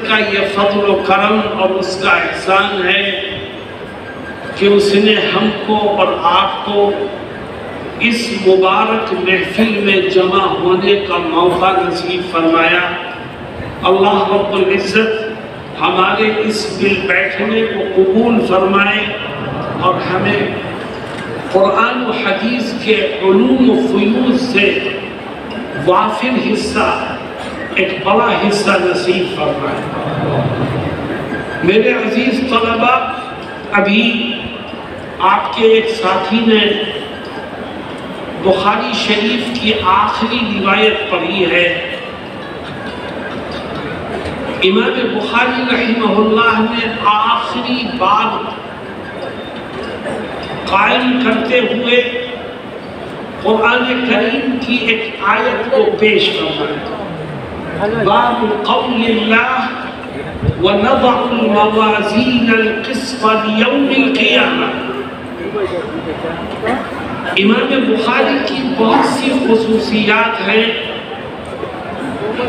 کا یہ فضل و کرم اور اس کا احسان ہے کہ اس نے ہم کو اور آپ کو اس مبارک محفل میں جمع ہونے کا موقع نصیب فرمایا۔ اللہ رب العزت ہمارے اس مل بیٹھنے کو قبول فرمائے اور ہمیں قرآن و حدیث کے علوم و فیوض سے وافر حصہ، ایک بڑا حصہ نصیب فرمائے۔ میرے عزیز طلبہ، ابھی آپ کے ایک ساتھی نے بخاری شریف کی آخری روایت پڑھی ہے۔ امام بخاری رحمہ اللہ نے آخری باب قائم کرتے ہوئے قرآن کریم کی ایک آیت کو پیش فرمایا۔ باب قول اللہ وَنَضَعُ الْمَوَازِينَ الْقِسْطَ لِيَوْمِ الْقِيَامَةِ۔ امام بخاری کی بہت سی خصوصیات ہیں،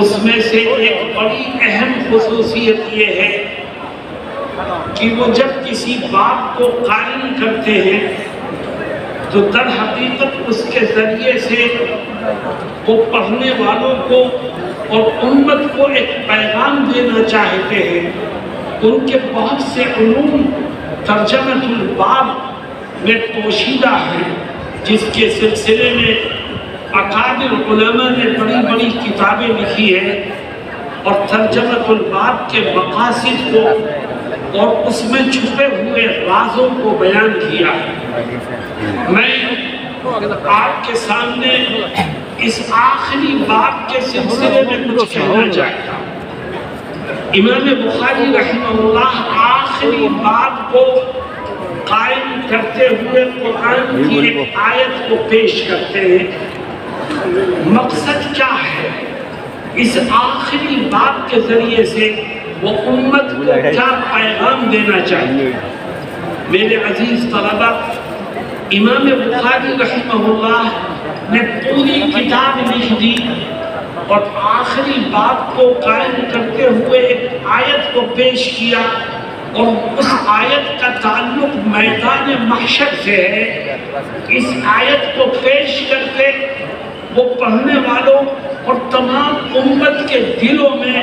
اس میں سے ایک بڑی اہم خصوصیت یہ ہے کہ وہ جب کسی باب کو قائم کرتے ہیں تو در حقیقت اس کے ذریعے سے وہ پڑھنے والوں کو اور امت کو ایک پیغام دینا چاہتے ہیں۔ ان کے بہت سے علوم ترجمۃ الباب میں پوشیدہ ہیں، جس کے سلسلے میں اکابر علماء نے بڑی بڑی کتابیں لکھی ہیں اور ترجمۃ الباب کے مقاصد کو اور اس میں چھپے ہوئے رازوں کو بیان کیا ہے۔ میں آپ کے سامنے اس آخری باب کے سلسلے میں کچھ کہنا چاہتا ہوں۔ امام بخاری رحمہ اللہ آخری باب کو قائم کرتے ہوئے قرآن کی ایک آیت کو پیش کرتے ہیں۔ مقصد کیا ہے؟ اس آخری باب کے ذریعے سے وہ امت کو کیا پیغام دینا چاہیے؟ میرے عزیز طلبہ، امام بخاری رحمہ اللہ نے پوری کتاب لکھ دی اور آخری باب کو قائم کرتے ہوئے ایک آیت کو پیش کیا، اور اس آیت کا تعلق میدان محشر سے ہے۔ اس آیت کو پیش کرتے وہ پڑھنے والوں اور تمام امت کے دلوں میں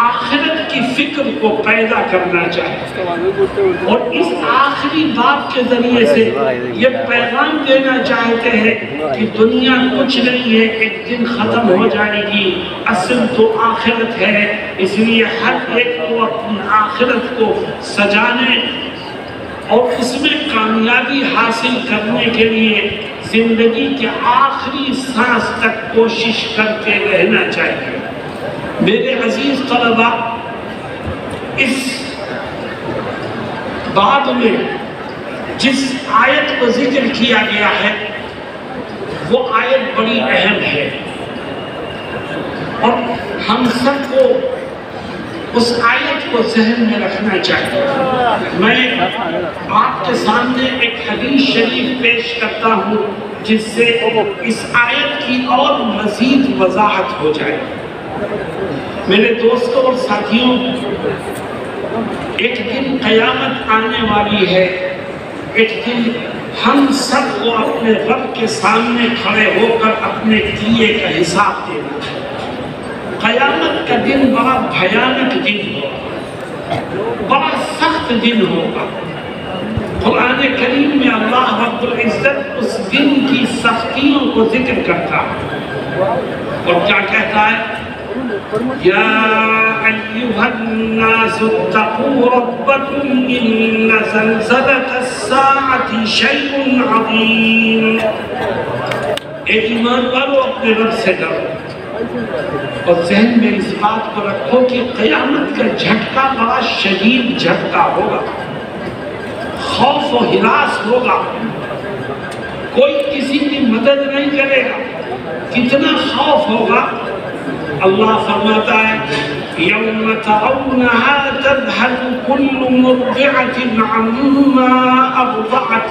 آخرت کی فکر کو پیدا کرنا چاہتے ہیں، اور اس آخری باب کے ذریعے سے یہ پیغام دینا چاہتے ہیں کہ دنیا کچھ نہیں ہے، ایک دن ختم ہو جائے گی، اصل تو آخرت ہے۔ اس لیے ہر ایک کو اپنی آخرت کو سجانے اور اس میں کامیابی حاصل کرنے کے لیے زندگی کے آخری سانس تک کوشش کرتے رہنا چاہیے۔ میرے عزیز طلبہ، اس باب میں جس آیت کو ذکر کیا گیا ہے وہ آیت بڑی اہم ہے، اور ہم سب کو اس آیت کو ذہن میں رکھنا چاہیے۔ میں آپ کے سامنے ایک حدیث شریف پیش کرتا ہوں جس سے اس آیت کی اور مزید وضاحت ہو جائے۔ میرے دوستوں اور ساتھیوں، ایک دن قیامت آنے والی ہے، ایک دن ہم سب کو اپنے رب کے سامنے کھڑے ہو کر اپنے کیے کا حساب دینا ہے۔ قیامت کا دن بڑا بھیانک دن ہوگا، بڑا سخت دن ہوگا۔ قرآن کریم میں اللہ رب العزت اس دن کی سختیوں کو ذکر کرتا ہے اور کیا کہتا ہے؟ یا ایھا الناس اتقوا ربکم ان زلزلۃ الساعۃ شیء عظیم۔ اے ایمان والو، اپنے رب سے ڈرو اور ذہن میں اس بات کو رکھو کہ قیامت کا جھٹکا بڑا شدید جھٹکا ہوگا، خوف و ہراس ہوگا، کوئی کسی کی مدد نہیں کرے گا۔ کتنا خوف ہوگا! اللہ فرماتا ہے یوم ترونها تذهل كل مرضعة عما أرضعت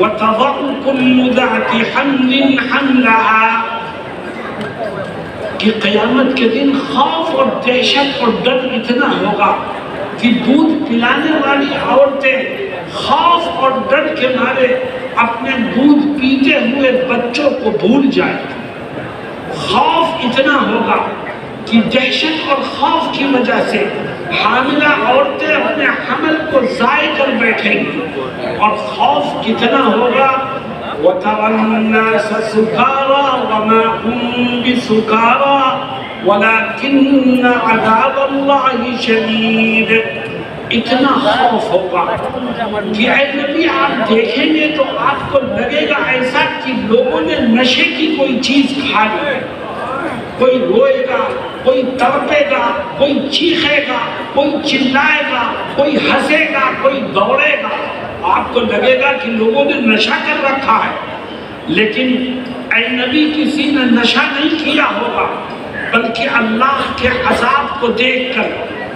وتضع كل ذات حمل حملها۔ کہ قیامت کے دن خوف اور دہشت اور ڈر اتنا ہوگا کہ دودھ پلانے والی عورتیں خوف اور ڈر کے مارے اپنے دودھ پیتے ہوئے بچوں کو بھول جائیں. خوف اتنا ہوگا کہ دہشت اور خوف کی وجہ سے حاملہ عورتیں اپنے حمل کو ضائع کر بیٹھیں گی. اور خوف کتنا ہوگا وَتَرَى النَّاسَ سُكَارَى وَمَا هُمْ بِسُكَارَى وَلَكِنَّ عَذَابَ اللَّهِ شَدِيدٌ. اتنا خوف ہوگا کہ اے نبی آپ دیکھیں گے تو آپ کو لگے گا ایسا کہ لوگوں نے نشے کی کوئی چیز کھا لی. کوئی روئے گا، کوئی تڑپے گا، کوئی چیخے گا، کوئی چلائے گا، کوئی ہنسے گا، کوئی دوڑے گا. آپ کو لگے گا کہ لوگوں نے نشہ کر رکھا ہے. لیکن اے نبی کسی نے نشہ نہیں کیا ہوگا، بلکہ اللہ کے عذاب کو دیکھ کر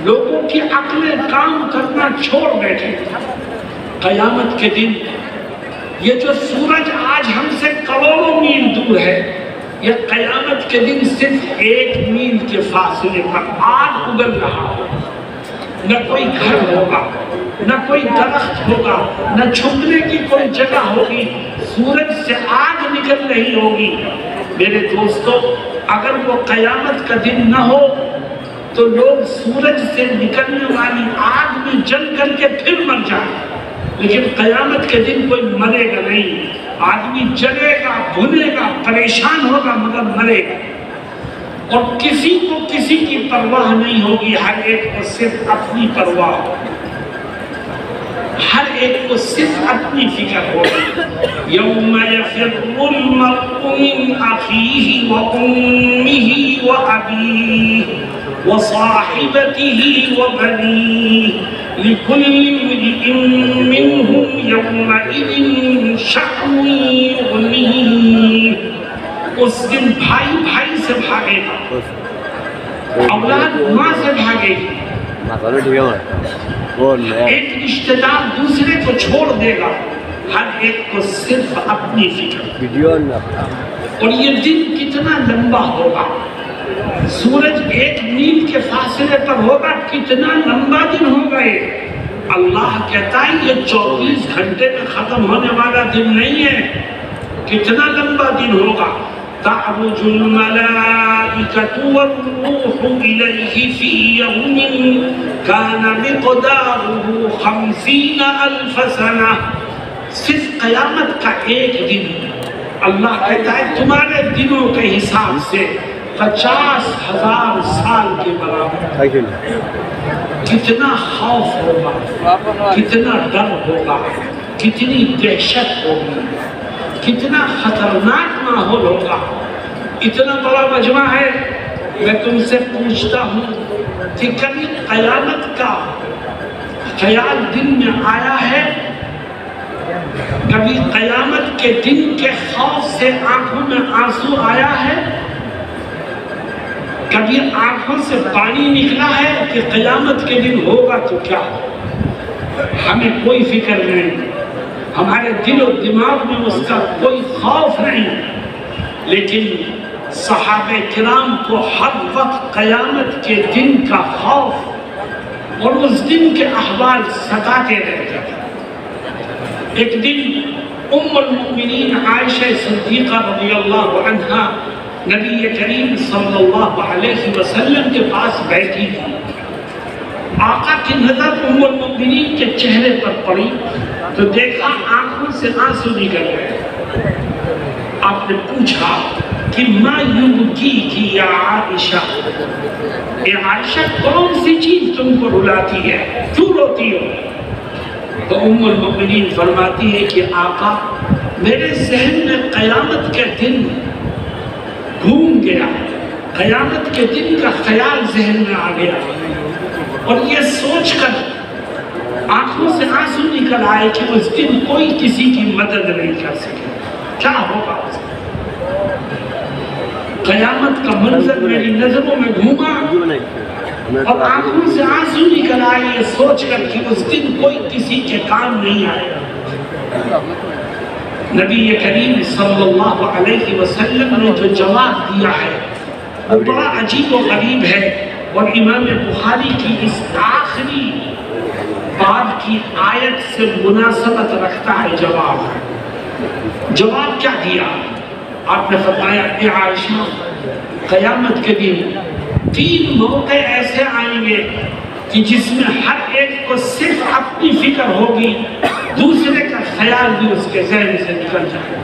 لوگوں کی عقلیں کام کرنا چھوڑ بیٹھے. قیامت کے دن یہ جو سورج آج ہم سے کروڑوں میل دور ہے، یہ قیامت کے دن صرف 1 میل کے فاصلے پر آگ اگل رہا ہوگا. نہ کوئی گھر ہوگا، نہ کوئی درخت ہوگا، نہ چھپنے کی کوئی جگہ ہوگی. سورج سے آگ نکل رہی ہوگی. میرے دوستو، اگر وہ قیامت کا دن نہ ہو تو لوگ سورج سے نکلنے والی آگ میں جل کر کے پھر مر جائیں. لیکن قیامت کے دن کوئی مرے گا نہیں. آدمی جلے گا، بھنے گا، پریشان ہوگا، مگر مرے گا. اور کسی کو کسی کی پرواہ نہیں ہوگی. ہر ایک کو صرف اپنی پرواہ ہوگی. ہر ایک کو صرف اپنی فکر ہوگی. یوم یفر المرء من اخیہ وامہ وابیہ وصاحبته وبنيه لكل امرئ منهم يومئذ شأن يغنيه. اس دن بھائی بھائی سے بھاگے گا، اولاد ماں سے بھاگے گی، ایک رشتہ دار دوسرے کو چھوڑ دے گا. ہر ایک کو صرف اپنی فکر. اور یہ دن کتنا لمبا ہوگا. سورج 1 میل کے فاصلے پر ہوگا. کتنا لمبا دن ہوگا یہ. اللہ کہتا ہے یہ 24 گھنٹے میں ختم ہونے والا دن نہیں ہے. کتنا لمبا دن ہوگا. تعرج الملائکۃ والروح الیہ فی یوم کان مقدارہ 50,000 سنہ. صرف قیامت کا ایک دن اللہ کہتا ہے تمہارے دنوں کے حساب سے 50,000 سال کے برابر. کتنا خوف ہوگا، کتنا ڈر ہوگا، کتنی دہشت ہوگی، کتنا خطرناک ماحول ہوگا. اتنا بڑا مجمع ہے. میں تم سے پوچھتا ہوں کہ کبھی قیامت کا خیال دل میں آیا ہے؟ کبھی قیامت کے دن کے خوف سے آنکھوں میں آنسو آیا ہے؟ کبھی آنکھوں سے پانی نکلا ہے کہ قیامت کے دن ہوگا تو کیا؟ ہمیں کوئی فکر نہیں. ہمارے دل و دماغ میں اس کا کوئی خوف نہیں. لیکن صحابہ کرام کو ہر وقت قیامت کے دن کا خوف اور اس دن کے احوال ستاتے رہتے تھے. ایک دن ام المؤمنین عائشہ صدیقہ رضی اللہ عنہا نبی کریم صلی اللہ علیہ وسلم کے پاس بیٹھی تھی. آقا کی نظر ام المؤمنین کے چہرے پر پڑی تو دیکھا آنکھوں سے آنسو نکل گئے. آپ نے پوچھا کہ ما یبکیکی یا عائشہ، اے عائشہ کون سی چیز تم کو رلاتی ہے، کیوں روتی ہو؟ تو ام المؤمنین فرماتی ہے کہ آقا میرے ذہن میں قیامت کے دن گھوم گیا، قیامت کے دن کا خیال ذہن میں آ گیا اور یہ سوچ کر آنکھوں سے آنسو نکل آئے کہ اس دن کوئی کسی کی مدد نہیں کر سکے. کیا ہوگا اس دن؟ قیامت کا منظر میری نظروں میں گھوما اور آنکھوں سے آنسو نکل آئے یہ سوچ کر کہ اس دن کوئی کسی کے کام نہیں آئے. نبی کریم صلی اللہ علیہ وسلم نے جو جواب دیا ہے وہ بڑا عجیب و غریب ہے، اور امام بخاری کی اس آخری باب کی آیت سے مناسبت رکھتا ہے جواب کیا دیا؟ آپ نے فرمایا اے عائشہ، قیامت کے دن 3 موقع ایسے آئیں گے کہ جس میں ہر ایک کو صرف اپنی فکر ہوگی، دوسرے کا خیال بھی اس کے ذہن سے نکل جائے گا۔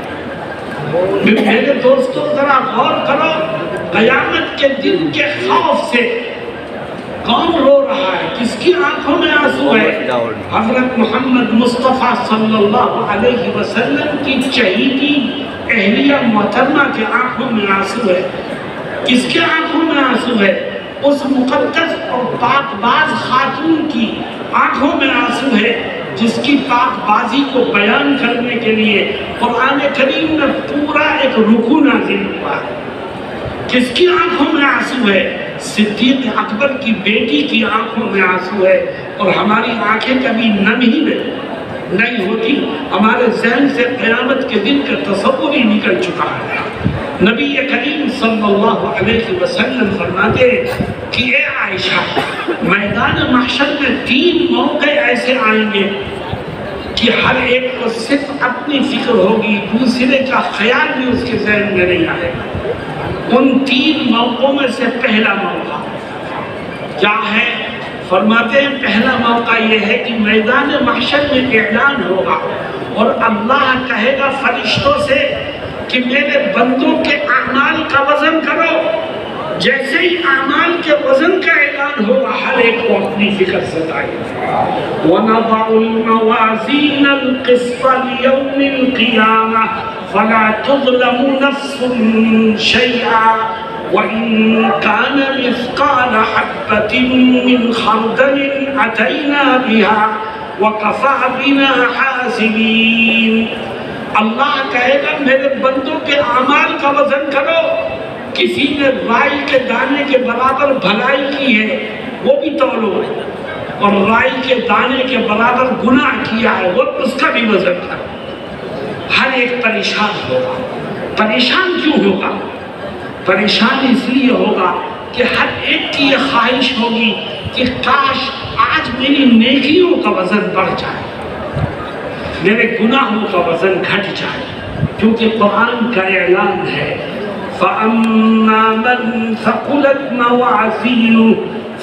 میرے دوستو ذرا غور کرو، قیامت کے دن کے خوف سے کون رو رہا ہے؟ کس کی آنکھوں میں آنسو ہے؟ حضرت محمد مصطفیٰ صلی اللہ علیہ وسلم کی چہیتی اہلیہ محترمہ کے آنکھوں میں آنسو ہے۔ کس کے آنکھوں میں آنسو ہے؟ اس مقدس اور پاک باز خاتون کی آنکھوں میں آنسو ہے جس کی پاک بازی کو بیان کرنے کے لیے قرآن کریم میں پورا ایک رکوع نازل ہوا ہے۔ کس کی آنکھوں میں آنسو ہے؟ صدیق اکبر کی بیٹی کی آنکھوں میں آنسو ہے، اور ہماری آنکھیں کبھی نم ہی نہیں ہوتی، ہمارے ذہن سے قیامت کے دن کا تصور ہی نکل چکا ہے۔ نبی کریم صلی اللہ علیہ وسلم فرماتے کہ اے عائشہ، میدان محشر میں 3 موقع ایسے آئیں گے کہ ہر ایک کو صرف اپنی فکر ہوگی، دوسرے کا خیال بھی اس کے ذہن میں نہیں آئے گا۔ ان 3 موقعوں میں سے پہلا موقع کیا ہے؟ فرماتے ہیں پہلا موقع یہ ہے کہ میدان محشر میں اعلان ہوگا اور اللہ کہے گا فرشتوں سے کہ میرے بندوں کے اعمال کا وزن کرو۔ جیسے ہی اعمال کے وزن کا اعلان ہوگا ہر ایک کو اپنی فکر ستائے گا۔ وَنَضَعُ الْمَوَازِينَ الْقِسْطَ لِيَوْمِ الْقِيَامَةِ فَلَا تُظْلَمُ نَفْسٌ شَيْئًا وَإِن كَانَ مِثْقَالَ حَبَّةٍ مِّنْ خَرْدَلٍ أَتَيْنَا بِهَا وَكَفَىٰ بِنَا حَاسِبِينَ۔ اللہ کہے گا میرے بندوں کے اعمال کا وزن کرو۔ کسی نے رائی کے دانے کے برابر بھلائی کی ہے وہ بھی تولو، اور رائی کے دانے کے برابر گناہ کیا ہے وہ اس کا بھی وزن کرو۔ ہر ایک پریشان ہوگا۔ پریشان کیوں ہوگا؟ پریشان اس لیے ہوگا کہ ہر ایک کی یہ خواہش ہوگی کہ کاش آج میری نیکیوں کا وزن بڑھ جائے، میرے گناہوں کا وزن گھٹ جائے، کیونکہ قرآن کا اعلان ہے فَأَمَّا مَنْ ثَقُلَتْ مَوَازِينُهُ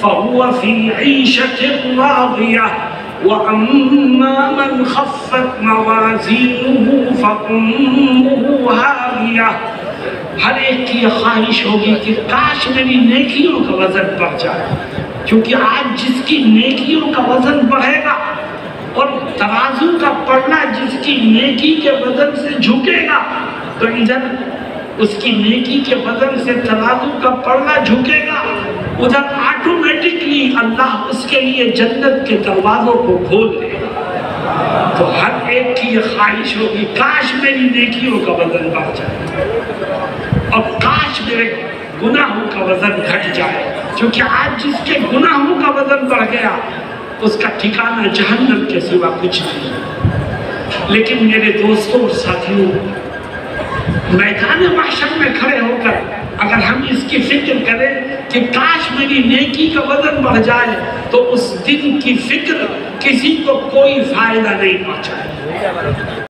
فَهُوَ فِي عِيشَةٍ رَاضِيَةٍ وَأَمَّا مَنْ خَفَّتْ مَوَازِينُهُ فَأُمُّهُ هَاوِيَةٌ۔ ہر ایک کی یہ خواہش ہوگی کہ کاش میری نیکیوں کا وزن بڑھ جائے، کیونکہ آج جس کی نیکیوں کا وزن بڑھے گا اور ترازو کا پڑنا جس کی نیکی کے وزن سے جھکے گا، تو ادھر اس کی نیکی کے وزن سے ترازو کا پڑنا جھکے گا، ادھر آٹومیٹکلی اللہ اس کے لیے جنت کے دروازوں کو کھول دے گا۔ تو ہر ایک کی یہ خواہش ہوگی کاش میری نیکیوں کا وزن بڑھ جائے اور کاش میرے گناہوں کا وزن گھٹ جائے، کیونکہ آج جس کے گناہوں کا وزن بڑھ گیا اس کا ٹھکانہ جہنم کے سوا کچھ نہیں۔ لیکن میرے دوستوں اور ساتھیوں، میدان محشر میں کھڑے ہو کر اگر ہم اس کی فکر کریں کہ کاش میری نیکی کا وزن بڑھ جائے تو اس دن کی فکر کسی کو کوئی فائدہ نہیں پہنچائے۔